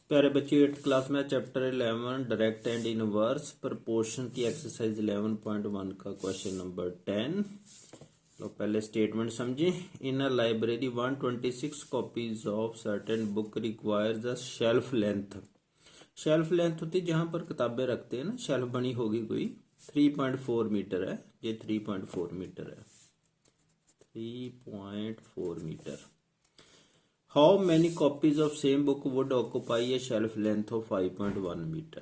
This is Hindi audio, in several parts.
प्यारे बच्चे 8th क्लास में chapter 11 direct and inverse proportion की एक्सरसाइज 11.1 का क्वेश्चन नंबर 10। तो पहले स्टेटमेंट समझें। In a library 126 copies of certain book requires a shelf length. Shelf length होती है जहां पर किताबें रखते हैं ना, शेल्फ बनी होगी कोई 3.4 मीटर है, ये 3.4 मीटर है, 3.4 metre. How many copies of same book would occupy a shelf length of 5.1 metre.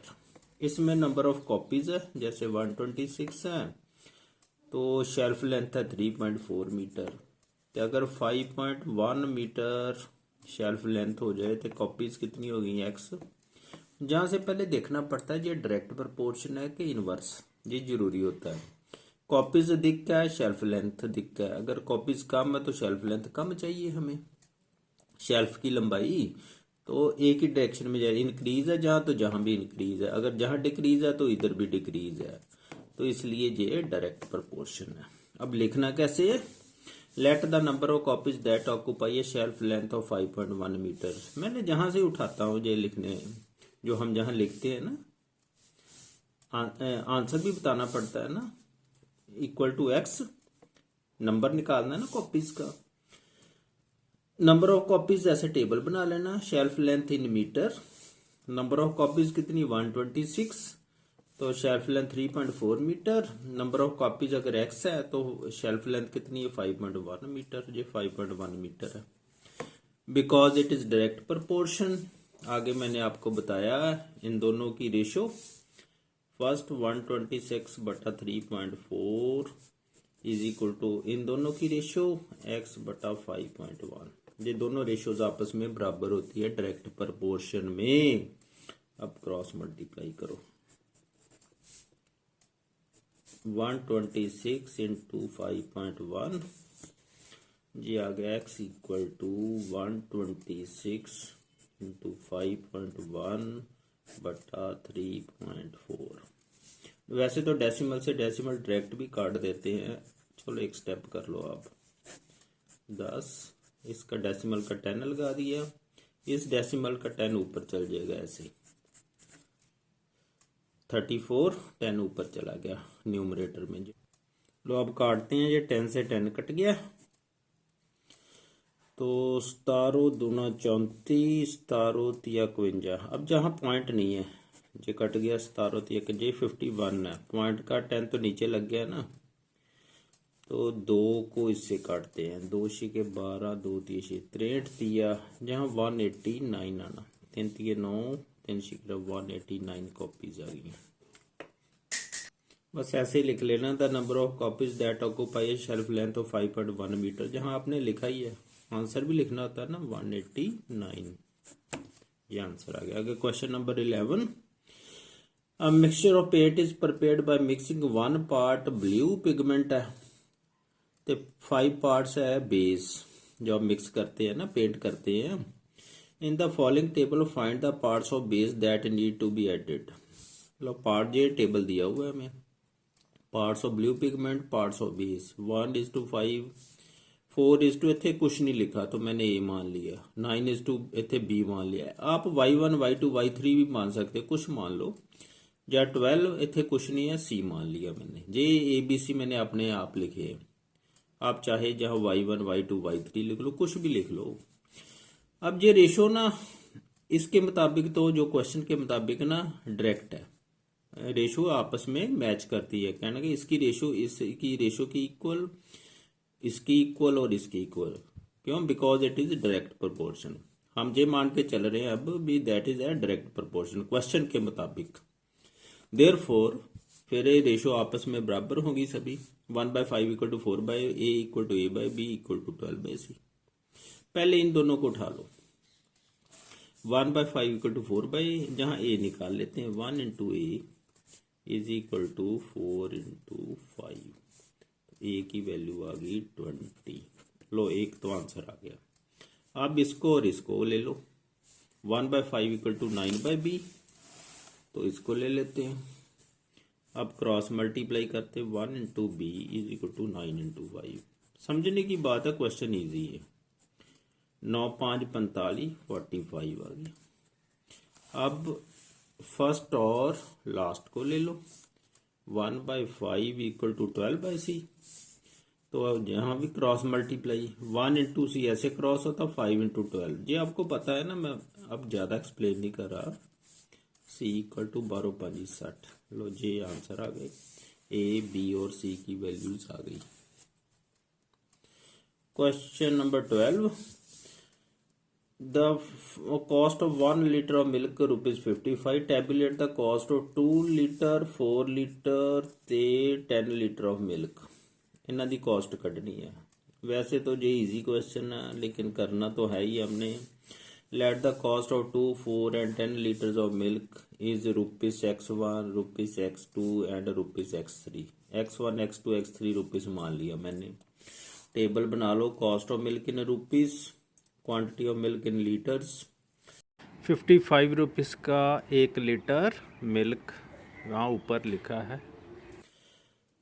इसमें नंबर ऑफ कॉपीज है, जैसे 126 है तो शेल्फ लेंथ है 3.4 मीटर। तो अगर 5.1 मीटर शेल्फ लेंथ हो जाए तो कॉपीज कितनी हो गई एक्स। जहां से पहले देखना पड़ता है ये डायरेक्ट प्रपोर्शन है कि इनवर्स, ये जरूरी होता है। कॉपीज दिख क्या है, शेल्फ लेंथ दिख क्या है। अगर कॉपीज कम है तो शेल्फ लेंथ कम चाहिए हमें। शेल्फ की लंबाई तो एक ही डायरेक्शन में जाए, इंक्रीज है जहां तो जहां भी इंक्रीज है, अगर जहां डिक्रीज है तो इधर भी डिक्रीज है, तो इसलिए ये डायरेक्ट प्रपोर्शन है। अब लिखना कैसे है, let the number of copies that occupy a shelf length of 5.1 metre. मैंने जहां से उठाता हूं ये लिखने, जो हम जहां लिखते हैं ना, आंसर भी बताना पड़ता है ना, इक्वल टू एक्स, नंबर निकालना है ना कॉपीज का। नंबर ऑफ कॉपीज ऐसे टेबल बना लेना, shelf length in metre, number of copies कितनी 126, तो shelf length 3.4 metre. Number of copies अगर एक्स है तो शेल्फ लेंथ कितनी है 5.1 मीटर, ये 5.1 मीटर है। Because it is direct proportion. आगे मैंने आपको बताया इन दोनों की रेशो, फर्स्ट 126 बटा 3.4 इज इक्वल टू इन दोनों की रेशो x बटा 5.1। ये दोनों रेशोज आपस में बराबर होती है डायरेक्ट प्रपोर्शन में। अब क्रॉस मल्टीप्लाई करो, 126 इंटू 5.1, ये आ गया x इक्वल टू 126 इंटू 5.1 बटा 3.4। वैसे तो डेसिमल से डेसिमल डायरेक्ट भी काट देते हैं, चलो एक स्टेप कर लो आप। 10, इसका डेसिमल का 10 लगा दिया, इस डेसिमल का 10 ऊपर चल जाएगा ऐसे, 34 10 ऊपर चला गया न्यूमरेटर में। लो अब काटते हैं, ये 10 से 10 कट गया, तो 17 दूना 34, 17 तिया 51। अब जहाँ पॉइंट नहीं है ये कट गया, 17 तिया जे 51 है, पॉइंट का 10 तो नीचे लग गया ना, तो 2 को इससे काटते हैं, 2 के 12, 2 तिया 63 तिया, जहाँ 189 आना, 3 तिया 9, 3 189 कॉपीज आ गई। बस ऐसे ही लिख लेना, the number of copies that occupy shelf length of 5.1 metre, जहां आपने लिखा ही है, आंसर भी लिखना होता है ना 189, ये आंसर आ गया। आगे question number 11, a mixture of paint is prepared by mixing 1 part blue pigment है तो 5 पार्ट्स है बेस, जो आप मिक्स करते हैं ना, पेंट करते हैं। In the following table find the parts of base that need to be added. मतलब पार्ट ये टेबल दिया हुआ है हमें, parts of blue pigment, parts of base, 1:5, 4:, इतने कुछ नहीं लिखा तो मैंने ए मान लिया, 9:, इतने बी मान लिया। आप y1 y2 y3 भी मान सकते, कुछ मान लो, या 12 इतने कुछ नहीं है, सी मान लिया मैंने। जे ABC मैंने अपने आप लिखे, आप चाहे जहाँ y1 y2 y3 लिख लो, कुछ भी लिख लो। अब ये रेशो ना इसके मुताबिक, तो जो क्वेश्चन के मुताबिक ना डायरेक्ट है, रेशो आपस में मैच करती है, कहना कि इसकी रेशो इसकी रेशो की इक्वल, इसकी इक्वल और इसकी इक्वल। क्यों? Because it is direct proportion. हम ये मान के चल रहे हैं अब भी that is a direct proportion question के मुताबिक। देयरफॉर फिर ये रेशो आपस में बराबर होगी सभी, 1/5 equal to 4/A equal to A/B equal to 12/C। पहले इन दोनों को उठा लो, 1/5 इक्वल टू 4/A, जहां A निकाल लेते हैं, 1 into A is equal to 4 into 5, A की वैल्यू आ गई 20। लो एक तो आंसर आ गया। अब इसको और इसको ले लो, 1/5 इक्वल टू 9/B, तो इसको ले लेते हैं। अब क्रॉस मल्टीप्लाई करते, 1 into B is equal to 9 into 5। समझने की बात है, क्वेश्चन ईजी है। 9 5 45 45 आ गया। अब फर्स्ट और लास्ट को ले लो, 1/5 इक्वल टू 12/c। तो अब यहाँ भी क्रॉस मल्टीप्लाई, 1 इंटू सी ऐसे क्रॉस होता, 5 इंटू 12। ये आपको पता है ना, मैं अब ज़्यादा एक्सप्लेन नहीं कर रहा। C equal to 12 5 60। लो जी आंसर आ गए, ए बी और सी की वैल्यूज आ गई। Question number 12, the cost of 1 liter of milk ₹55, tabulate the cost of 2 liter 4 liter ਤੇ 10 ਲੀਟਰ of milk। ਇਹਨਾਂ ਦੀ cost ਕੱਢਣੀ ਹੈ। वैसे तो ये इजी क्वेश्चन है, लेकिन करना तो है ही हमने। let the cost of 2 4 and 10 liters of milk is ₹x1 ₹x2 and ₹x3। x1 x2 x3 rupees मान लिया मैंने। टेबल बना लो, cost of milk in rupees, quantity of milk in litres. 55 rupees का 1 लीटर मिल्क वहाँ ऊपर लिखा है।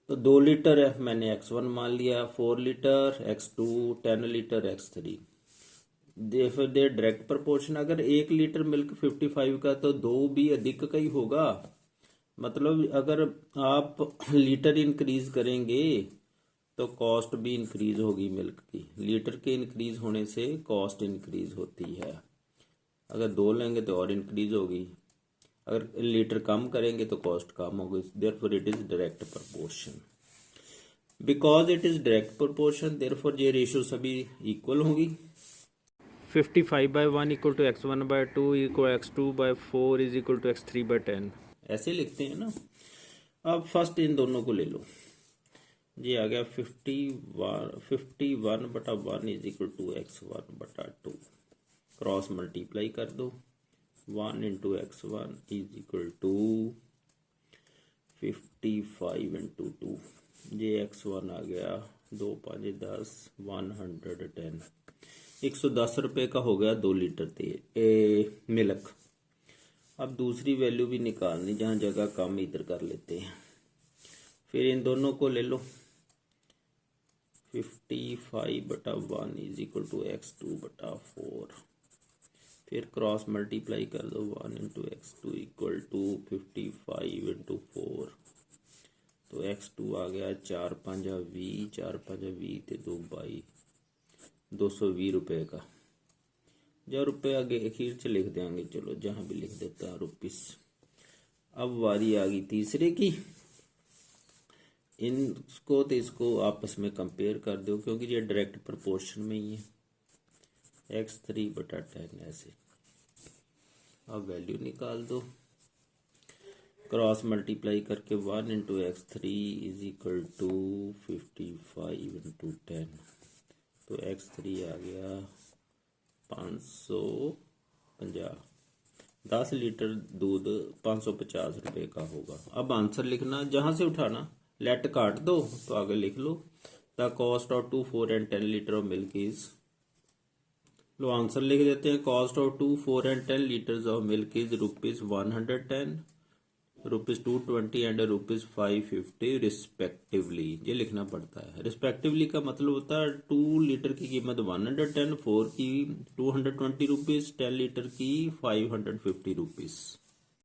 तो 2 लीटर है, मैंने x1 मान लिया, 4 लीटर x2, 10 लीटर x3। दे डायरेक्ट प्रपोर्शन, अगर 1 लीटर मिल्क 55 का तो 2 भी अधिक का ही होगा। मतलब अगर आप लीटर इंक्रीज करेंगे तो कॉस्ट भी इंक्रीज होगी मिल्क की। लीटर के इंक्रीज होने से कॉस्ट इंक्रीज होती है। अगर 2 लेंगे तो और इंक्रीज होगी, अगर लीटर कम करेंगे तो कॉस्ट कम होगी। Therefore it is direct proportion. Because it is direct proportion, therefore ये रेशियो सभी इक्वल होगी। 55/1 equal to x1/2 equal x2/4 is equal to x3/10, ऐसे लिखते हैं ना। अब फर्स्ट इन दोनों को ले लो, ये आ गया 51/1 is equal to x1/2। Cross multiply कर दो, 1 into x1 is equal to 55 into 2। ये x1 आ गया 2 5 10 110। 110 रुपये का हो गया 2 लीटर मिल्क। अब दूसरी वैल्यू भी निकालनी, जहाँ जगह कम इधर कर लेते हैं। फिर इन दोनों को ले लो, 55/1 इज इक्वल टू x2/4। फिर क्रॉस मल्टीप्लाई कर दो, 1 into x2 equal to 55 into 4। तो x2 आ गया 4 5 20, 4 5 20 ते 2 22, 220 रुपये का। जो रुपये आगे अखीर से लिख देंगे, चलो जहाँ भी लिख देता रुपीस। अब बारी आ गई तीसरे की। इनको तो इसको आपस में कंपेयर कर दो, क्योंकि ये डायरेक्ट प्रोपोर्शन में ही है। x3/10 ऐसे। अब वैल्यू निकाल दो, क्रॉस मल्टीप्लाई करके 1 into x3 is equal to 55 into 10। तो x3 आ गया 550। 10 लीटर दूध 550 रुपये का होगा। अब आंसर लिखना, जहाँ से उठाना लेट काट दो तो आगे लिख लो, the cost of 2 4 and 10 litre of milk is. लो आंसर लिख देते हैं, cost of 2 4 and 10 litres of milk is ₹110, ₹220 and ₹550 respectively. ये लिखना पड़ता है। रिस्पेक्टिवली का मतलब होता है 2 लीटर की कीमत 110, 4 की 220 रुपीज़, 10 लीटर की 550 रुपीज़।